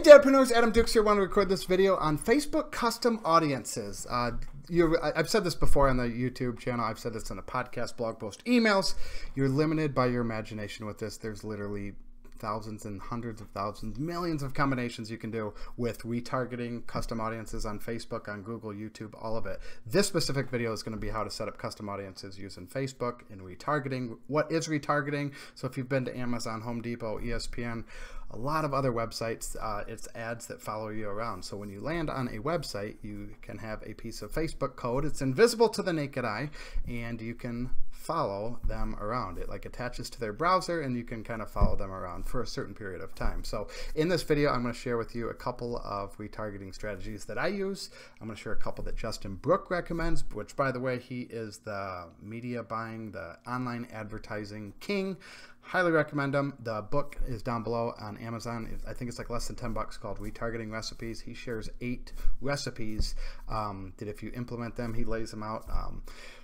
Dadpreneurs, Adam Dukes here. I want to record this video on Facebook custom audiences. I've said this before on the YouTube channel. I've said this in a podcast, blog post, emails. You're limited by your imagination with this. There's literally thousands and hundreds of thousands, millions of combinations you can do with retargeting custom audiences on Facebook, on Google, YouTube, all of it. This specific video is going to be how to set up custom audiences using Facebook and retargeting. What is retargeting? So if you've been to Amazon, Home Depot, ESPN, a lot of other websites, it's ads that follow you around. So when you land on a website, you can have a piece of Facebook code. It's invisible to the naked eye, and you can follow them around. It like attaches to their browser, and you can kind of follow them around for a certain period of time. So in this video, I'm going to share with you a couple of retargeting strategies that I use. I'm going to share a couple that Justin Brook recommends, which, by the way, he is the media buying, the online advertising king. Highly recommend them. The book is down below on Amazon. I think it's like less than 10 bucks, called Retargeting Recipes. He shares 8 recipes that if you implement them, he lays them out.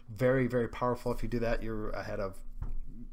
Very, very powerful. If you do that, you're ahead of,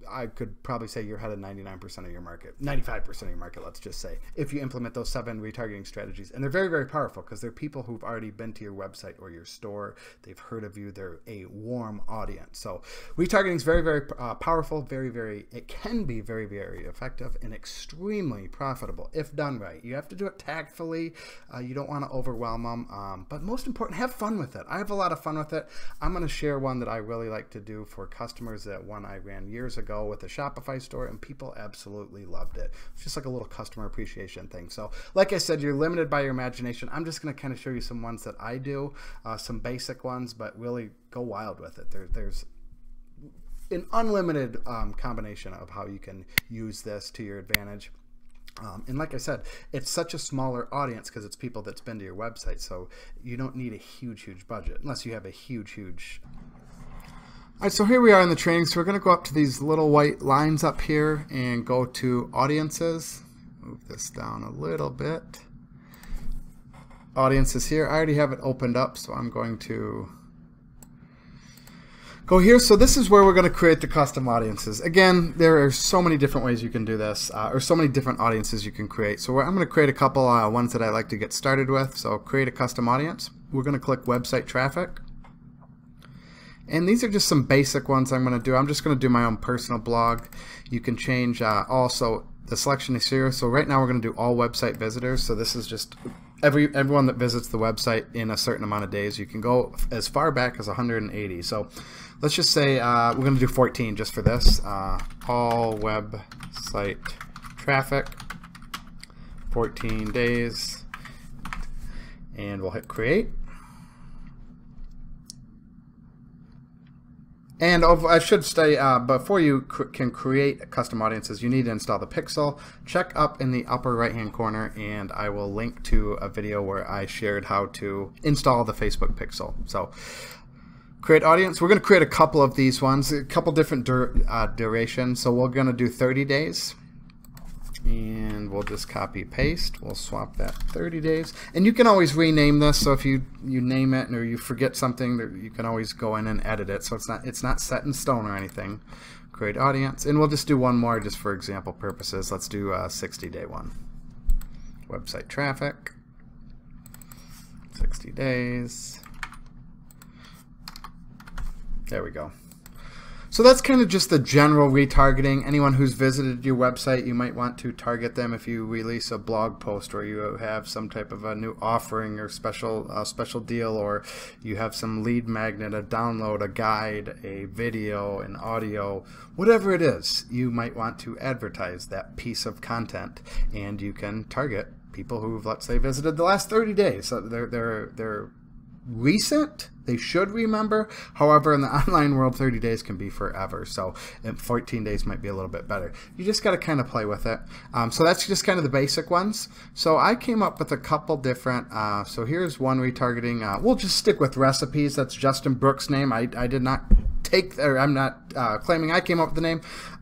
I could probably say you're ahead of 99% of your market, 95% of your market, let's just say, if you implement those 7 retargeting strategies. And they're very, very powerful because they're people who've already been to your website or your store. They've heard of you. They're a warm audience. So retargeting is very, very powerful, it can be very, very effective and extremely profitable if done right. You have to do it tactfully. You don't want to overwhelm them. But most important, have fun with it. I have a lot of fun with it. I'm going to share one that I really like to do for customers, that one I ran years ago with a Shopify store, and people absolutely loved it. It's just like a little customer appreciation thing. So like I said, you're limited by your imagination. I'm just going to kind of show you some ones that I do, some basic ones, but really go wild with it. There's an unlimited combination of how you can use this to your advantage. And like I said, it's such a smaller audience because it's people that's been to your website. So you don't need a huge budget unless you have a huge. All right, so here we are in the training. So we're going to go up to these little white lines up here and go to audiences. Move this down a little bit. Audiences here. I already have it opened up, so I'm going to go here. So this is where we're going to create the custom audiences. Again, there are so many different ways you can do this, or so many different audiences you can create. So I'm going to create a couple ones that I like to get started with. So create a custom audience. We're going to click website traffic. And these are just some basic ones I'm going to do. I'm just going to do my own personal blog. You can change also the selection is here. So right now we're going to do all website visitors. So this is just everyone that visits the website in a certain amount of days. You can go as far back as 180. So let's just say we're going to do 14 just for this. All website traffic, 14 days. And we'll hit create. And I should say, before you can create custom audiences, you need to install the pixel. Check up in the upper right-hand corner, and I will link to a video where I shared how to install the Facebook pixel. So create audience. We're going to create a couple of these ones, a couple different durations. So we're going to do 30 days. And we'll just copy paste. We'll swap that 30 days. And you can always rename this. So if you name it or you forget something, you can always go in and edit it. So it's not set in stone or anything. Create audience. And we'll just do one more just for example purposes. Let's do a 60-day one. Website traffic. 60 days. There we go. So that's kind of just the general retargeting. Anyone who's visited your website, you might want to target them if you release a blog post, or you have some type of a new offering or special deal, or you have some lead magnet, a download, a guide, a video, an audio, whatever it is. You might want to advertise that piece of content, and you can target people who've, let's say, visited the last 30 days. So they're recent, they should remember. However, in the online world, 30 days can be forever. So 14 days might be a little bit better. You just got to kind of play with it. So that's just kind of the basic ones. So I came up with a couple different. So here's one retargeting. We'll just stick with recipes. That's Justin Brook's name. I did not take, or I'm not claiming I came up with the name.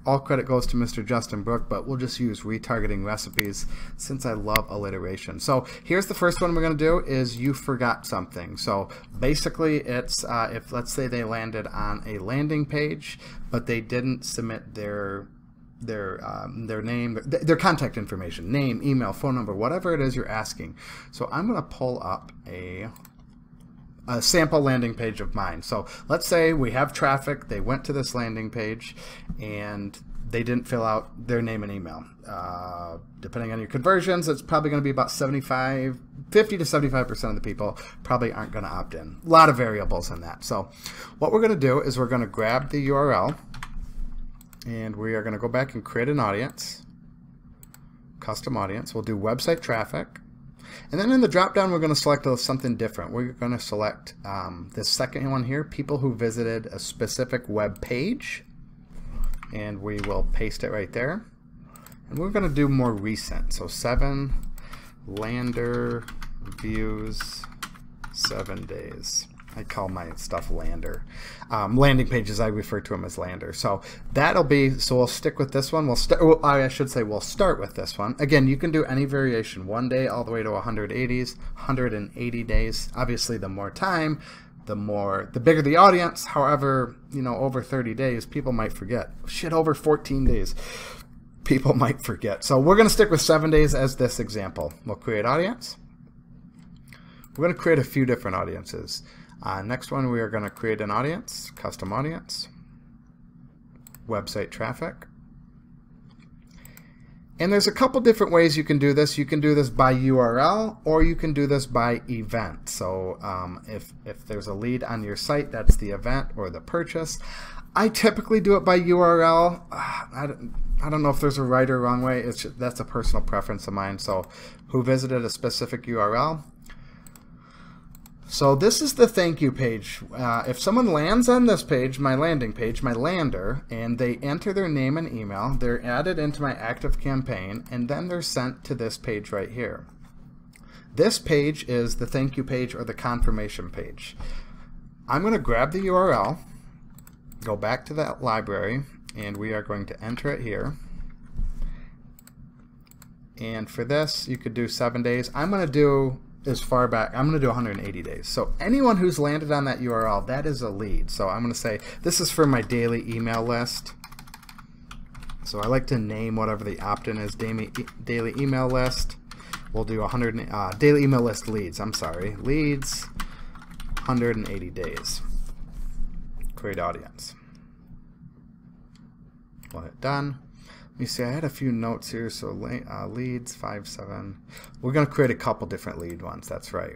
All credit goes to Mr. Justin Brook, but we'll just use retargeting recipes since I love alliteration. So here's the first one we're going to do is you forgot something. So basically it's if let's say they landed on a landing page, but they didn't submit their their name, their contact information, name, email, phone number, whatever it is you're asking. So I'm going to pull up a sample landing page of mine. So let's say we have traffic, they went to this landing page and they didn't fill out their name and email. Depending on your conversions, it's probably going to be about 50 to 75% of the people probably aren't going to opt in. A lot of variables in that. So what we're going to do is we're going to grab the URL and we are going to go back and create an audience, custom audience. We'll do website traffic. And then in the drop down, we're going to select something different. We're going to select this second one here, people who visited a specific web page. And we will paste it right there. And we're going to do more recent. So 7 lander views 7 days. I call my stuff lander. Landing pages, I refer to them as lander. So that'll be, so we'll stick with this one. I should say we'll start with this one. Again, you can do any variation, 1 day all the way to 180 days. Obviously, the more time, the bigger the audience. However, you know, over 30 days, people might forget. Shit, over 14 days, people might forget. So we're going to stick with 7 days as this example. We'll create audience. We're going to create a few different audiences. Next one, we are going to create an audience, custom audience, website traffic. And there's a couple different ways you can do this. You can do this by URL or you can do this by event. So if there's a lead on your site, that's the event or the purchase. I typically do it by URL. I don't know if there's a right or wrong way. That's a personal preference of mine. So who visited a specific URL. So this is the thank you page. If someone lands on this page, my landing page, my lander, and they enter their name and email, they're added into my active campaign, and then they're sent to this page right here. This page is the thank you page or the confirmation page. I'm going to grab the URL, go back to that library, and we are going to enter it here. And for this, you could do 7 days. I'm going to do as far back, I'm going to do 180 days. So anyone who's landed on that URL, that is a lead. So I'm going to say this is for my daily email list. So I like to name whatever the opt-in is, daily email list. We'll do daily email list leads. I'm sorry, leads, 180 days. Create audience. We'll hit done. Let me see, I had a few notes here. So leads 5-7. We're going to create a couple different lead ones. That's right.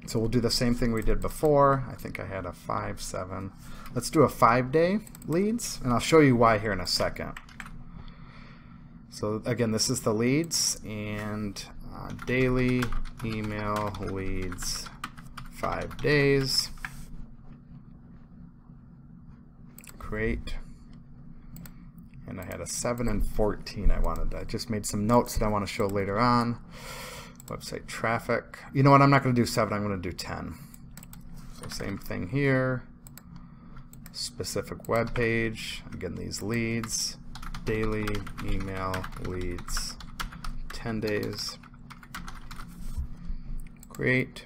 So we'll do the same thing we did before. I think I had a 5-7. Let's do a 5-day leads, and I'll show you why here in a second. So again, this is the leads and daily email leads 5 days. Create, and I had a 7 and 14 I just made some notes that I want to show later on. Website traffic, you know what, I'm not going to do 7, I'm going to do 10. So same thing here, specific web page, again these leads, daily email leads 10 days. Create,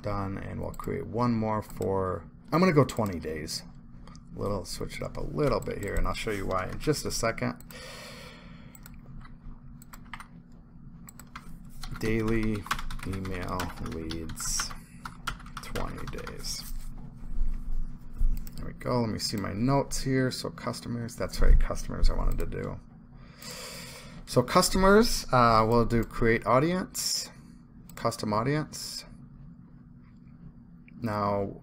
done, and we'll create one more for, I'm going to go 20 days. Switch it up a little bit here, and I'll show you why in just a second. Daily email leads 20 days. There we go. Let me see my notes here. So customers, that's right, customers I wanted to do. So customers, we'll do create audience, custom audience. Now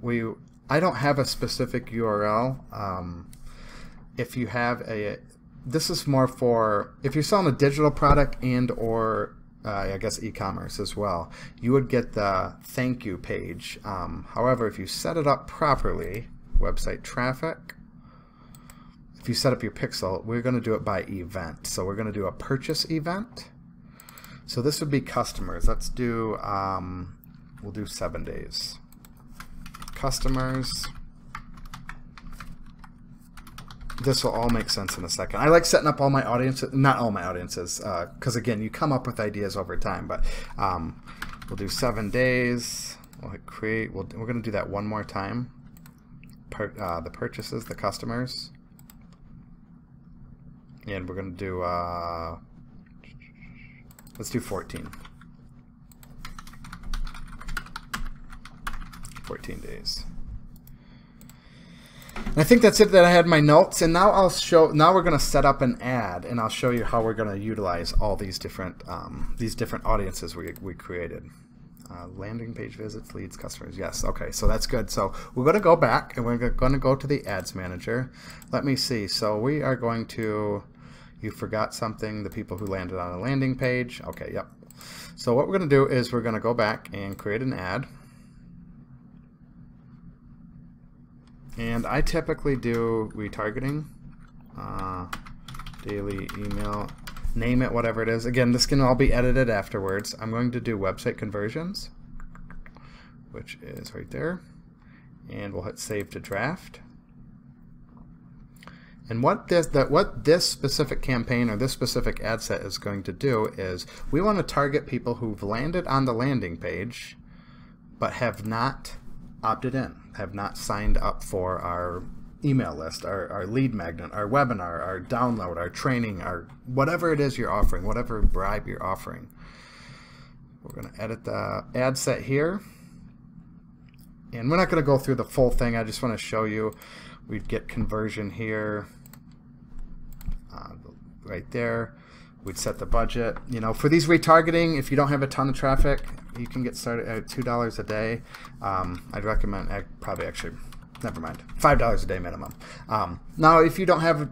I don't have a specific URL. If you have this is more for if you're selling a digital product and or I guess e-commerce as well. You would get the thank you page. However, if you set it up properly, website traffic. If you set up your pixel, we're going to do it by event. So we're going to do a purchase event. So this would be customers. Let's do we'll do 7 days. Customers. This will all make sense in a second. I like setting up all my audiences, not all my audiences, because again, you come up with ideas over time, but we'll do 7 days. We'll hit create. We're going to do that one more time. The purchases, the customers. And we're going to do, let's do 14. 14 days. And I think that's it that I had my notes. And now now we're going to set up an ad, and I'll show you how we're going to utilize all these different audiences we created. Landing page visits, leads, customers. Yes, okay, so that's good. So we're going to go back, and we're going to go to the Ads Manager. Let me see. So we are going to, you forgot something, the people who landed on a landing page. Okay, yep. So what we're going to do is we're going to go back and create an ad. And I typically do retargeting, daily email, name it whatever it is. Again, this can all be edited afterwards. I'm going to do website conversions, which is right there, and we'll hit save to draft. And what this specific campaign or this specific ad set is going to do is we want to target people who've landed on the landing page but have not opted in, have not signed up for our email list, our lead magnet, our webinar, our download, our training, our whatever it is you're offering, whatever bribe you're offering. We're going to edit the ad set here. And we're not going to go through the full thing. I just want to show you. We'd get conversion here, right there. We'd set the budget. You know, for these retargeting, if you don't have a ton of traffic, you can get started at $2 a day. I'd recommend, never mind, $5 a day minimum. Now, if you don't have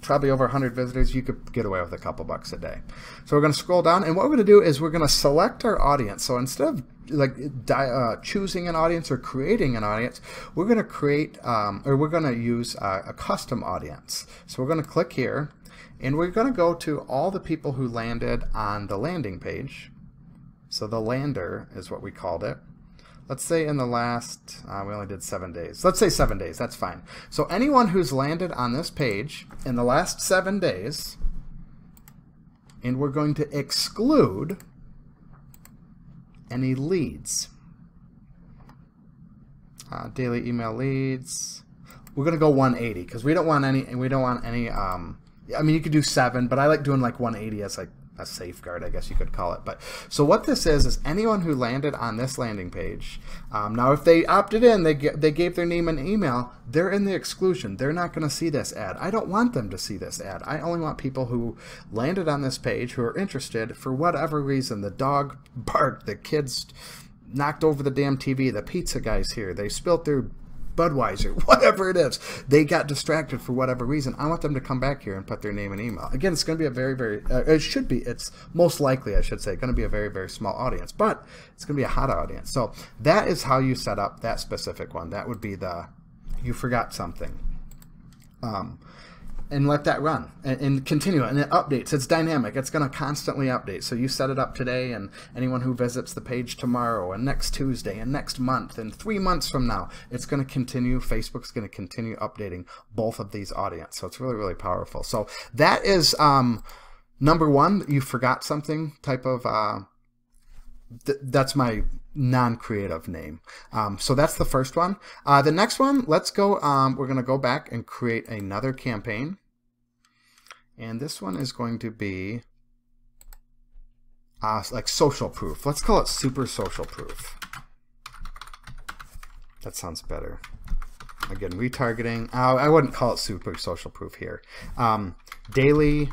probably over 100 visitors, you could get away with a couple bucks a day. So we're going to scroll down, and what we're going to do is we're going to select our audience. So instead of choosing an audience or creating an audience, we're going to create, or we're going to use a custom audience. So we're going to click here, and we're going to go to all the people who landed on the landing page. So the lander is what we called it. Let's say in the last, we only did 7 days. Let's say 7 days, that's fine. So anyone who's landed on this page in the last 7 days, and we're going to exclude any leads. Daily email leads. We're going to go 180 because we don't want any, I mean, you could do 7, but I like doing like 180 as like a safeguard, I guess you could call it. But so what this is anyone who landed on this landing page. Now, if they opted in, they gave their name and email, they're in the exclusion. They're not going to see this ad. I don't want them to see this ad. I only want people who landed on this page who are interested for whatever reason. The dog barked, the kids knocked over the damn TV, the pizza guy's here, they spilt their Budweiser, whatever it is, they got distracted for whatever reason. I want them to come back here and put their name and email. Again, it's going to be a very, it's most likely, I should say, going to be a very, very small audience, but it's going to be a hot audience. So that is how you set up that specific one. That would be the, you forgot something. And let that run and continue, and it updates. It's dynamic. It's going to constantly update. So you set it up today, and anyone who visits the page tomorrow and next Tuesday and next month and 3 months from now, it's going to continue. Facebook's going to continue updating both of these audience. So it's really, really powerful. So that is number one, you forgot something type of, that's my non-creative name. So that's the first one. The next one, let's go, we're going to go back and create another campaign. And this one is going to be like social proof. Let's call it super social proof. That sounds better. Again, retargeting. I wouldn't call it super social proof here. Daily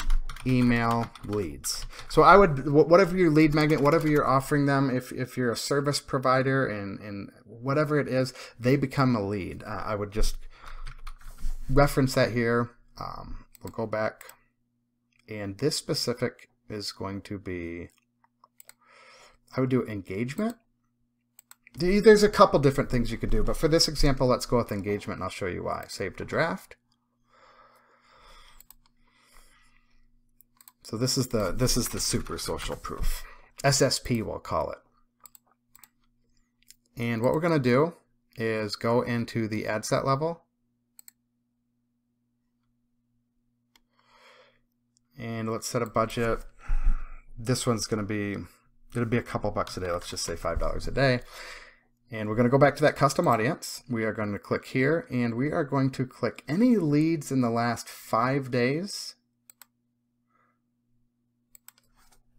email leads. So I would, whatever your lead magnet, whatever you're offering them, if you're a service provider and whatever it is, they become a lead. I would just reference that here. We'll go back, and this specific is going to be, I would do engagement. There's a couple different things you could do, but for this example, let's go with engagement, and I'll show you why. Save to draft. So this is the super social proof. SSP, we'll call it. And what we're going to do is go into the ad set level. And let's set a budget. This one's going to be, it'll be a couple bucks a day. Let's just say $5 a day. And we're going to go back to that custom audience. We are going to click here, and we are going to click any leads in the last 5 days.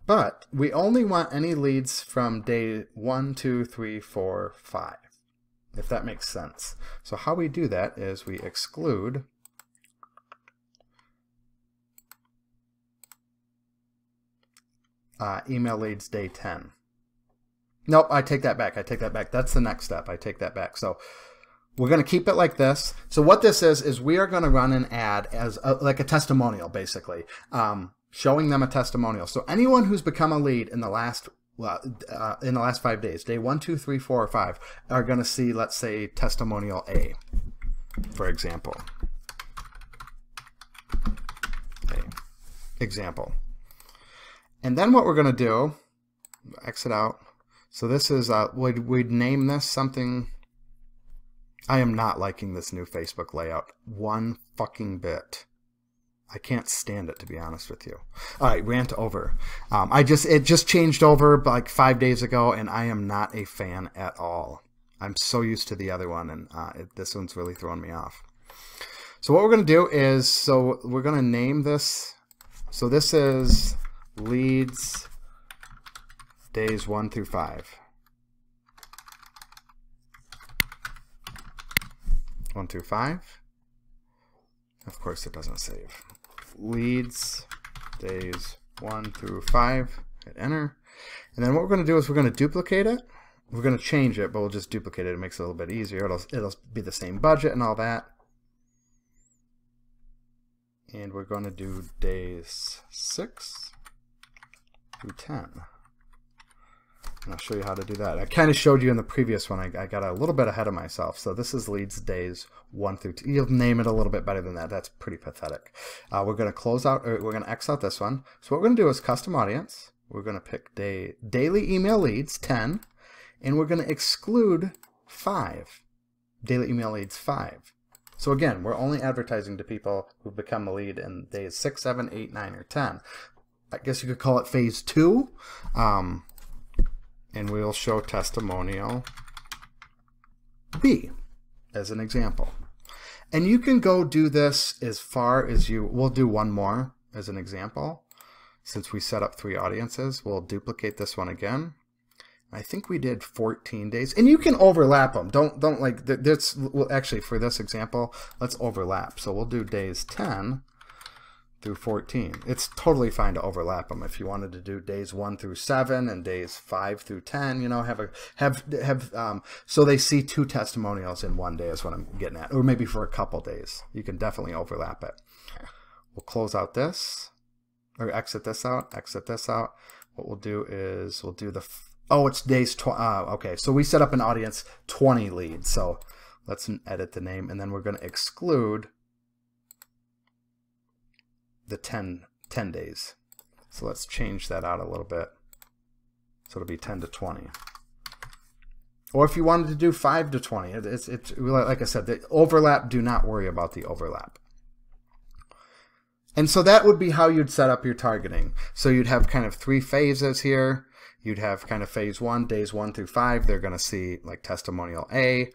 But we only want any leads from day 1, 2, 3, 4, 5, if that makes sense. So how we do that is we exclude email leads day 10. Nope, I take that back. I take that back. That's the next step. I take that back. So we're going to keep it like this. So what this is we are going to run an ad as like a testimonial, basically, showing them a testimonial. So anyone who's become a lead in the last 5 days, day 1, 2, 3, 4, or 5, are going to see, let's say, testimonial A, for example. Okay. Example. And then what we're going to do, exit out. So this is, we'd name this something. I am not liking this new Facebook layout one fucking bit. I can't stand it, to be honest with you. All right, rant over. It just changed over like 5 days ago, and I am not a fan at all. I'm so used to the other one, and this one's really throwing me off. So what we're going to do is, we're going to name this. So this is leads days 1 through 5. 1 through 5. Of course, it doesn't save. Leads days 1 through 5. Hit enter. And then what we're going to do is we're going to duplicate it. We're going to change it, but we'll just duplicate it. It makes it a little bit easier. It'll be the same budget and all that. And we're going to do days 6 through 10. And I'll show you how to do that. I kind of showed you in the previous one. I got a little bit ahead of myself. So this is leads days 1 through 2. You'll name it a little bit better than that. That's pretty pathetic. We're going to close out, or we're going to X out this one. So what we're going to do is custom audience. We're going to pick daily email leads 10, and we're going to exclude 5. Daily email leads 5. So again, we're only advertising to people who become a lead in days 6, 7, 8, 9, or 10. I guess you could call it phase 2. And we'll show testimonial B as an example. And you can go do this as far as we'll do one more as an example. Since we set up 3 audiences, we'll duplicate this one again. I think we did 14 days, and you can overlap them. Don't like this. Well, actually, for this example, let's overlap. So we'll do days 10 through 14. It's totally fine to overlap them. If you wanted to do days 1 through 7 and days 5 through 10, you know, so they see 2 testimonials in one day is what I'm getting at, or maybe for a couple days. You can definitely overlap it. We'll close out this, or exit this out, exit this out. What we'll do is we'll do it's days 20. Okay, so we set up an audience 20 leads. So let's edit the name, and then we're going to exclude the 10 days. So let's change that out a little bit. So it'll be 10 to 20. Or if you wanted to do 5 to 20, it's like I said, the overlap, do not worry about the overlap. And so that would be how you'd set up your targeting. So you'd have kind of 3 phases here. You'd have kind of phase 1, days 1 through 5, they're going to see like testimonial A.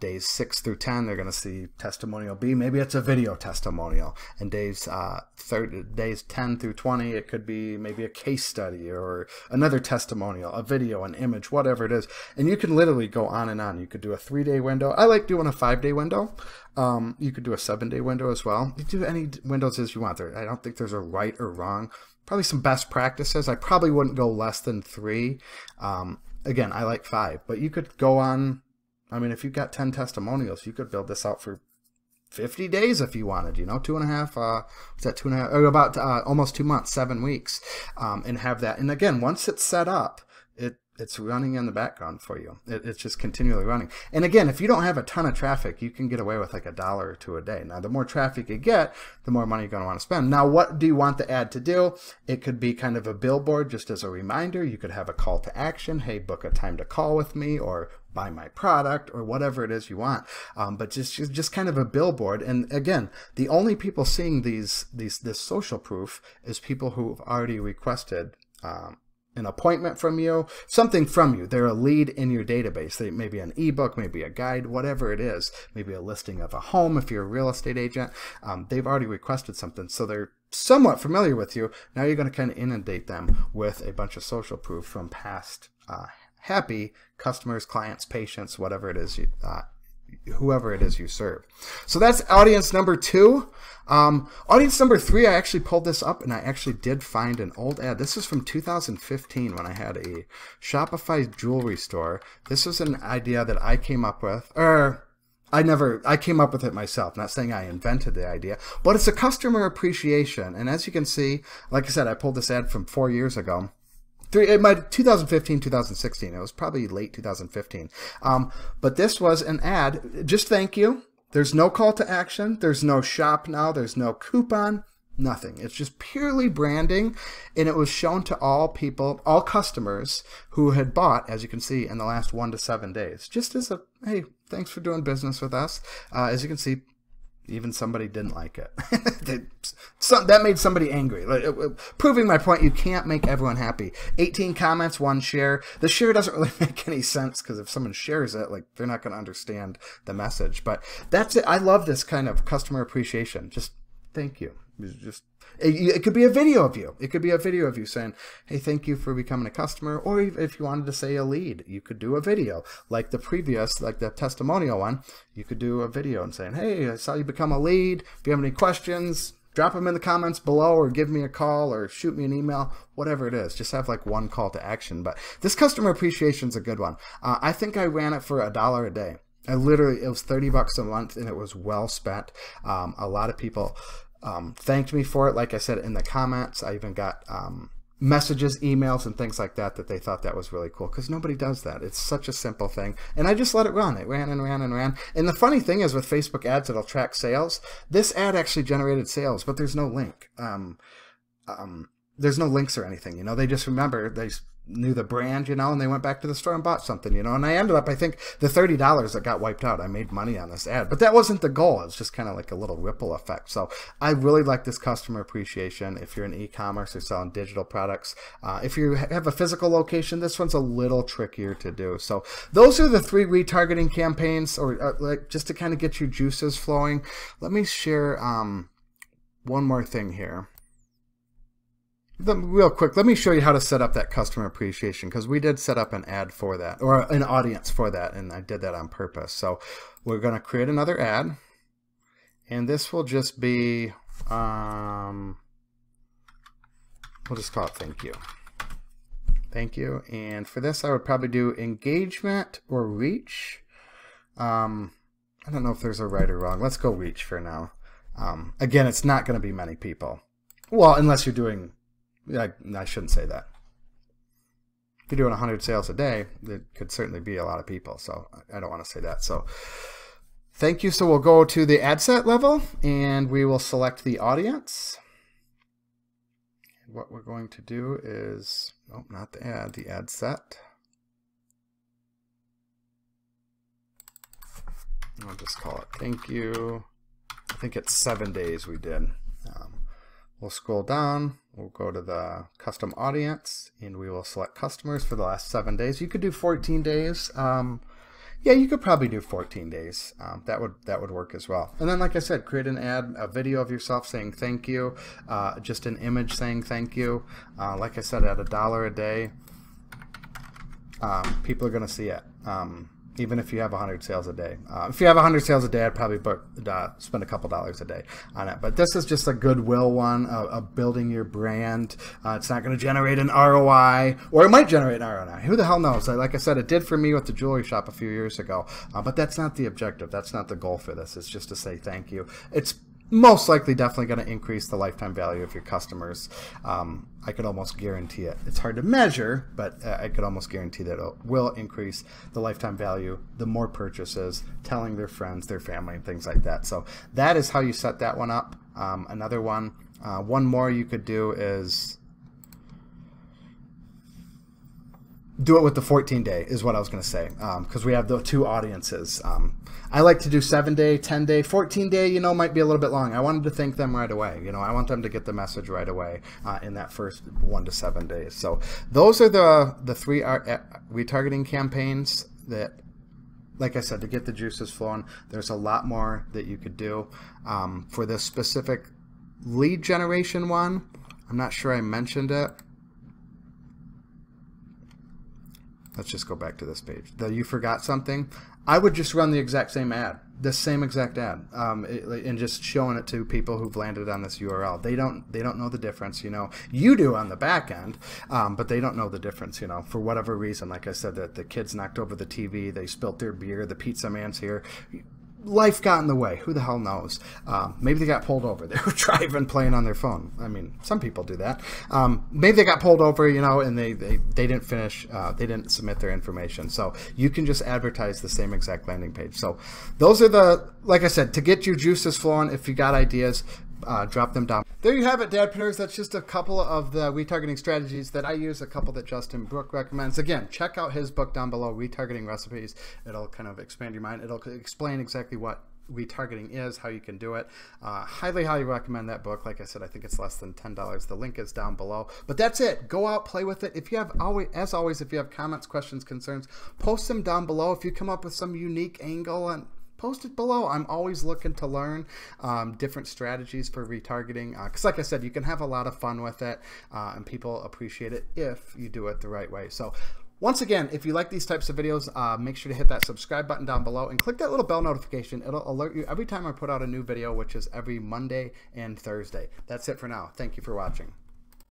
Days 6 through 10, they're going to see testimonial B. Maybe it's a video testimonial. And days 10 through 20, it could be maybe a case study or another testimonial, a video, an image, whatever it is. And you can literally go on and on. You could do a 3-day window. I like doing a 5-day window. You could do a 7-day window as well. You do any windows as you want. I don't think there's a right or wrong. Probably some best practices. I probably wouldn't go less than 3. Again, I like 5, but you could go on. I mean, if you've got 10 testimonials, you could build this out for 50 days if you wanted, you know, 2.5, what's that, 2.5, or about almost 2 months, 7 weeks, and have that. And again, once it's set up, it's running in the background for you. It's just continually running. And again, if you don't have a ton of traffic, you can get away with like $1 or $2 a day. Now, the more traffic you get, the more money you're going to want to spend. Now, what do you want the ad to do? It could be kind of a billboard, just as a reminder. You could have a call to action. Hey, book a time to call with me, or buy my product, or whatever it is you want. But just kind of a billboard. And again, the only people seeing this social proof is people who've already requested an appointment from you, something from you. They're a lead in your database. They may be an ebook, maybe a guide, whatever it is, maybe a listing of a home if you're a real estate agent. They've already requested something, so they're somewhat familiar with you. Now you're going to kind of inundate them with a bunch of social proof from past happy customers, clients, patients, whatever it is, whoever it is you serve. So that's audience number 2. Audience number 3, I actually pulled this up and I actually did find an old ad. This is from 2015 when I had a Shopify jewelry store. This was an idea that I came up with, or I came up with it myself, not saying I invented the idea, but it's a customer appreciation. And as you can see, like I said, I pulled this ad from 4 years ago. 2015, 2016. It was probably late 2015. But this was an ad. Just thank you. There's no call to action. There's no shop now. There's no coupon. Nothing. It's just purely branding. And it was shown to all people, all customers who had bought, as you can see, in the last 1 to 7 days. Just as a, hey, thanks for doing business with us. As you can see, even somebody didn't like it. That made somebody angry. Proving my point, you can't make everyone happy. 18 comments, 1 share. The share doesn't really make any sense because if someone shares it, like, they're not going to understand the message. But that's it. I love this kind of customer appreciation. Just thank you. It could be a video of you. It could be a video of you saying, hey, thank you for becoming a customer. Or if you wanted to say a lead, you could do a video. Like the previous, like the testimonial one, you could do a video and saying, hey, I saw you become a lead. If you have any questions, drop them in the comments below or give me a call or shoot me an email, whatever it is. Just have like 1 call to action. But this customer appreciation is a good one. I think I ran it for $1 a day. It was $30 a month and it was well spent. A lot of people thanked me for it. Like I said in the comments, I even got messages, emails, and things like that they thought that was really cool because nobody does that. It's such a simple thing. And I just let it run. It ran and ran and ran. And the funny thing is with Facebook ads, it'll track sales. This ad actually generated sales, but there's no link. There's no links or anything. You know, they just remember, they knew the brand, you know, and they went back to the store and bought something, you know, and I ended up, I think the $30 that got wiped out, I made money on this ad, but that wasn't the goal. It's just kind of like a little ripple effect. So I really like this customer appreciation. If you're in e-commerce or selling digital products, if you have a physical location, this one's a little trickier to do. So those are the 3 retargeting campaigns, or like just to kind of get your juices flowing. Let me share one more thing here. Real quick, let me show you how to set up that customer appreciation, because we did set up an ad for that, or an audience for that, and I did that on purpose. So we're going to create another ad, and this will just be, we'll just call it thank you. Thank you. And for this, I would probably do engagement or reach. I don't know if there's a right or wrong. Let's go reach for now. Again, it's not going to be many people. Well, unless you're doing... I shouldn't say that. If you're doing 100 sales a day, it could certainly be a lot of people. So I don't want to say that. So thank you. So we'll go to the ad set level and we will select the audience. And what we're going to do is, oh, not the ad set. I'll just call it thank you. I think it's 7 days we did. We'll scroll down, we'll go to the custom audience, and we will select customers for the last 7 days. You could do 14 days. Yeah, you could probably do 14 days. That would work as well. And then, like I said, create an ad, a video of yourself saying thank you, just an image saying thank you. Like I said, at $1 a day, people are going to see it. Even if you have 100 sales a day. If you have 100 sales a day, I'd probably spend a couple dollars a day on it. But this is just a goodwill one of building your brand. It's not going to generate an ROI, or it might generate an ROI. Who the hell knows? Like I said, it did for me with the jewelry shop a few years ago. But that's not the objective. That's not the goal for this. It's just to say thank you. It's most likely definitely going to increase the lifetime value of your customers. I could almost guarantee it. It's hard to measure, but I could almost guarantee that it will increase the lifetime value, the more purchases, telling their friends, their family, and things like that. So that is how you set that one up. Another one, one more you could do is do it with the 14-day is what I was going to say, because we have the two audiences. I like to do 7-day, 10-day, 14-day, you know, might be a little bit long. I wanted to thank them right away. You know, I want them to get the message right away in that first 1 to 7 days. So those are the 3 retargeting campaigns that, like I said, to get the juices flowing. There's a lot more that you could do. For this specific lead generation one, I'm not sure I mentioned it. Let's just go back to this page. The you forgot something. I would just run the exact same ad, the same exact ad, and just showing it to people who've landed on this URL. They don't know the difference, you know. You do on the back end, but they don't know the difference, you know, for whatever reason. Like I said, that the kids knocked over the TV, they spilt their beer, the pizza man's here. Life got in the way. Who the hell knows? Maybe they got pulled over. They were driving, playing on their phone. I mean, some people do that. Maybe they got pulled over, you know, and they didn't finish. They didn't submit their information. So you can just advertise the same exact landing page. So those are the, like I said, to get your juices flowing. If you got ideas, drop them down. There you have it, Dadpreneurs. That's just a couple of the retargeting strategies that I use, a couple that Justin Brook recommends. Again, check out his book down below, Retargeting Recipes. It'll kind of expand your mind. It'll explain exactly what retargeting is, how you can do it. Highly recommend that book. Like I said, I think it's less than $10. The link is down below. But that's it. Go out, play with it. If you have, as always, if you have comments, questions, concerns, post them down below. If you come up with some unique angle, and post it below. I'm always looking to learn different strategies for retargeting, because like I said, you can have a lot of fun with it, and people appreciate it if you do it the right way. So once again, if you like these types of videos, make sure to hit that subscribe button down below and click that little bell notification. It'll alert you every time I put out a new video, which is every Monday and Thursday. That's it for now. Thank you for watching.